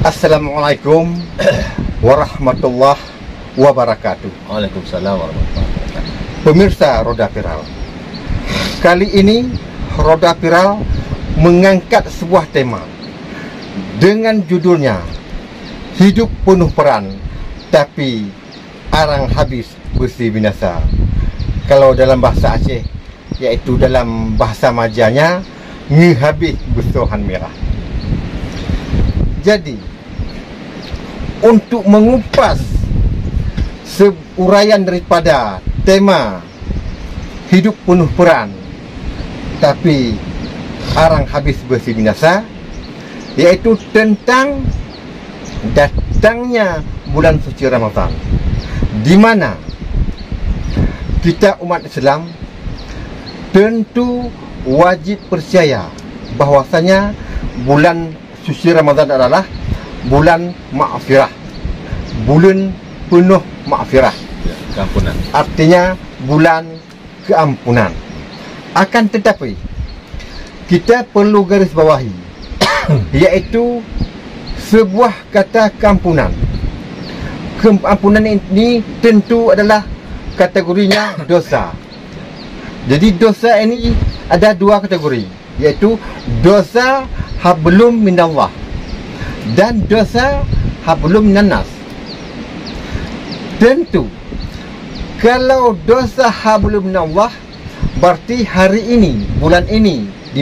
Assalamualaikum warahmatullahi wabarakatuh. Waalaikumsalam warahmatullahi wabarakatuh. Pemirsa Roda Viral, kali ini Roda Viral mengangkat sebuah tema dengan judulnya Hidup Penuh Peran Tapi Arang Habis Besi Binasa. Kalau dalam bahasa Aceh, yaitu dalam bahasa majanya, ngehabis besohan merah. Jadi, untuk mengupas seuraian daripada tema hidup penuh peran tapi arang habis besi binasa, yaitu tentang datangnya bulan suci Ramadan, di mana kita umat Islam tentu wajib percaya bahwasanya bulan suci Ramadan adalah bulan maghfirah, bulan penuh maghfirah, keampunan. Artinya bulan keampunan. Akan tetapi kita perlu garis bawahi yaitu sebuah kata keampunan. Keampunan ini tentu adalah kategorinya dosa. Jadi dosa ini ada dua kategori, yaitu dosa hablum minallah dan dosa hablum minannas. Tentu kalau dosa hablum minallah berarti hari ini, bulan ini, di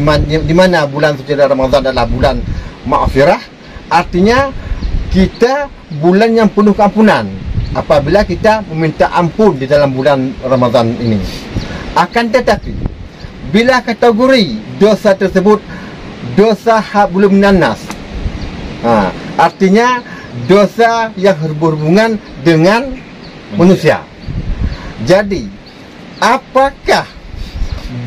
mana bulan suci Ramadan adalah bulan maghfirah, artinya kita bulan yang penuh keampunan apabila kita meminta ampun di dalam bulan Ramadan ini. Akan tetapi bila kategori dosa tersebut dosa hablum minannas, artinya dosa yang berhubungan dengan manusia. Jadi, apakah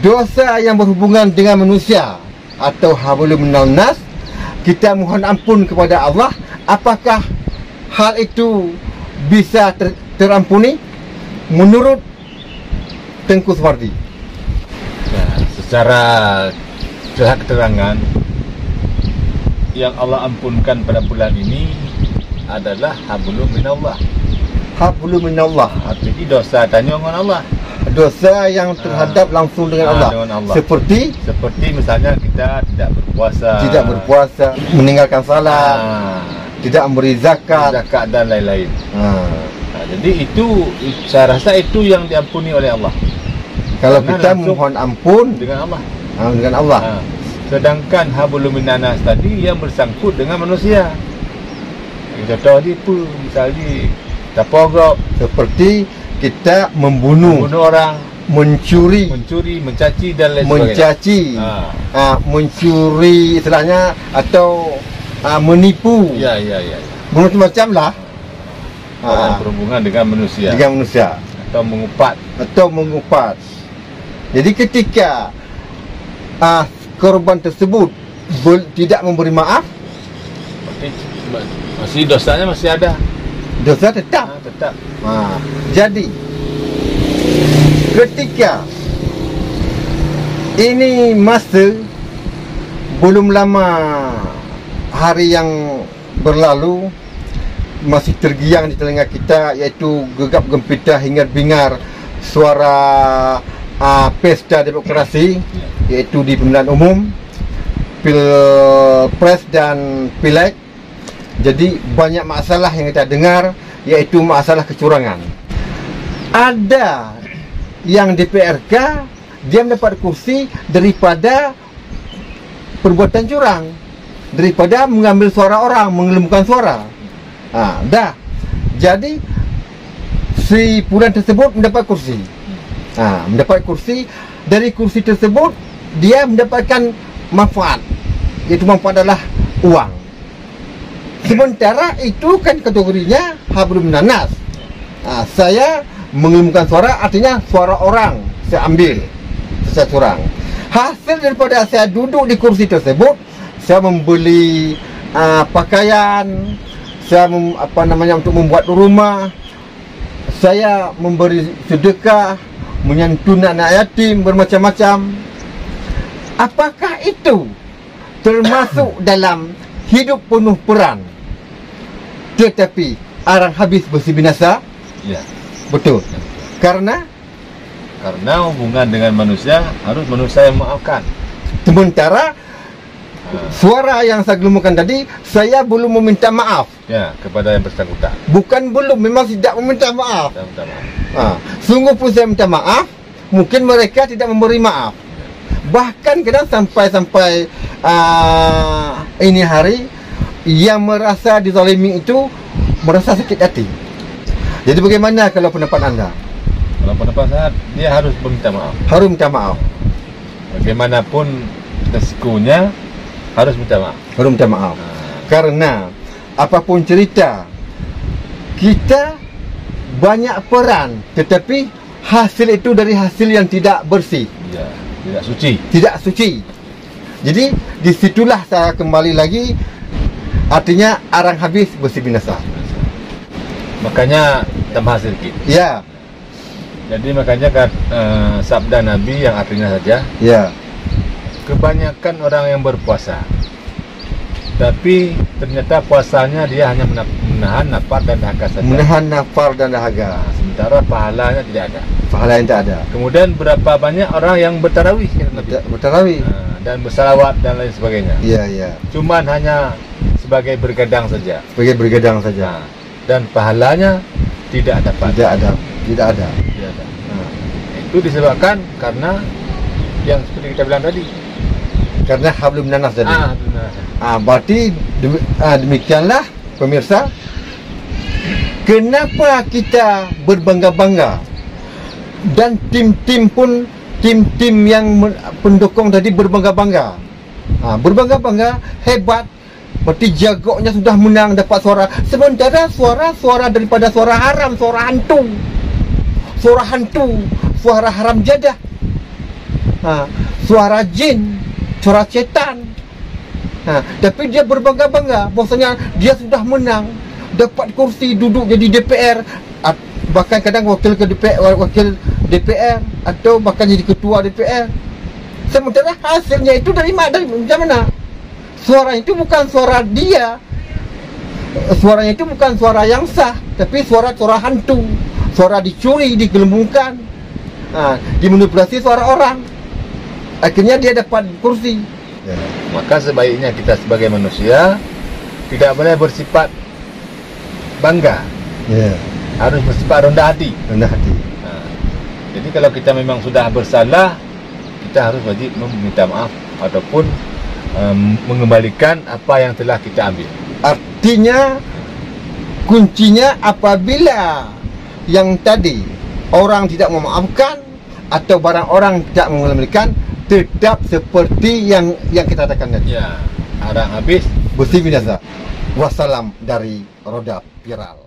dosa yang berhubungan dengan manusia atau hablum minannas, kita mohon ampun kepada Allah, apakah hal itu bisa terampuni menurut Tengku Suwardi? Secara keterangan yang Allah ampunkan pada bulan ini adalah hablum minallah. Hablum minallah, artinya dosa tanya dengan Allah, dosa yang terhadap langsung dengan Allah. Dengan Allah. Seperti misalnya kita tidak berpuasa, meninggalkan salat, tidak memberi zakat dan lain-lain. Jadi itu saya rasa itu yang diampuni oleh Allah. Kalau karena kita mohon ampun dengan Allah. Dengan Allah. Sedangkan hablum minannas tadi yang bersangkut dengan manusia. Contoh tipu, misalnya tapogok, seperti kita membunuh orang, mencuri, mencaci dan lain sebagainya. Mencuri istilahnya, atau menipu. Ya. Macam-macam lah. Berhubungan dengan manusia. Atau mengupat. Jadi ketika korban tersebut tidak memberi maaf, masih dosanya masih ada. Dosa tetap. Jadi ketika ini masa belum lama hari yang berlalu masih tergiang di telinga kita, iaitu gegap gempita hingar bingar suara pesta demokrasi, iaitu di pemilihan umum, pilpres dan pileg. Jadi banyak masalah yang kita dengar, yaitu masalah kecurangan. Ada yang DPRK dia mendapat kursi daripada perbuatan curang, daripada mengambil suara orang, menggelembungkan suara. Jadi si pulan tersebut mendapat kursi. Mendapat kursi, dari kursi tersebut dia mendapatkan manfaat, iaitu manfaat adalah uang. Sementara itu kan kategorinya hablum minannas. Saya menggelembungkan suara, artinya suara orang saya ambil, saya curang. Hasil daripada saya duduk di kursi tersebut, saya membeli pakaian, saya untuk membuat rumah, saya memberi sedekah, menyantuni anak yatim, bermacam-macam. Apakah itu termasuk dalam hidup penuh peran tetapi arang habis bersih binasa. Ya. Betul. Karena hubungan dengan manusia harus manusia yang memaafkan. sementara suara yang saya gemukan tadi, saya belum meminta maaf. Ya, kepada yang bersangkutan. Bukan belum, memang tidak meminta maaf. Saya minta maaf. Sungguh pun saya minta maaf, mungkin mereka tidak memberi maaf. Bahkan kadang sampai ini hari yang merasa dizalimi itu merasa sakit hati. Jadi bagaimana kalau pendapat anda? Kalau pendapat saya, dia harus meminta maaf. Harus minta maaf. Bagaimanapun resikonya, harus minta maaf. Harus minta maaf. Karena apapun cerita, kita banyak peran, tetapi hasil itu dari hasil yang tidak bersih. Ya, tidak suci. Tidak suci. Jadi disitulah saya kembali lagi, artinya arang habis bersih binasa. Makanya tambah sedikit. Ya. Jadi makanya sabda Nabi yang artinya saja, Ya. kebanyakan orang yang berpuasa, tapi ternyata puasanya dia hanya menahan nafas dan dahaga saja. Menahan nafas dan dahaga. Sementara pahalanya tidak ada. Pahala yang tak ada. Kemudian berapa banyak orang yang bertarawih, kata Nabi. Bertarawih. Dan bersalawat dan lain sebagainya. Iya, iya. Cuman hanya sebagai bergadang saja. Sebagai bergadang saja. Dan pahalanya tidak dapat. Tidak ada. Tidak ada. Tidak ada. Itu disebabkan karena yang seperti kita bilang tadi. Karena hablum nanas tadi. Benar. Berarti demikianlah pemirsa. Kenapa kita berbangga-bangga dan tim-tim pun tim-tim yang pendukung tadi berbangga-bangga. Berbangga-bangga, hebat. Berarti jagoknya sudah menang, dapat suara. Sementara suara daripada suara haram, suara hantu, suara haram jadah, suara jin, suara setan. Tapi dia berbangga-bangga bahwasanya dia sudah menang, dapat kursi, duduk jadi DPR, bahkan kadang wakil DPR atau bahkan jadi ketua DPR. Sementara hasilnya itu dari mana? Suara itu bukan suara dia. Suaranya itu bukan suara yang sah, tapi suara hantu. Suara dicuri, digelembungkan, dimanipulasi suara orang. Akhirnya dia dapat kursi. Maka sebaiknya kita sebagai manusia tidak boleh bersifat bangga. Harus bersifat rendah hati. Rendah hati. Jadi kalau kita memang sudah bersalah, kita harus wajib meminta maaf ataupun mengembalikan apa yang telah kita ambil. Artinya kuncinya apabila yang tadi orang tidak memaafkan atau barang orang tidak mengembalikan, tetap seperti yang kita katakan tadi. Ya, arang habis bersih binasa. Wassalam dari Roda Viral.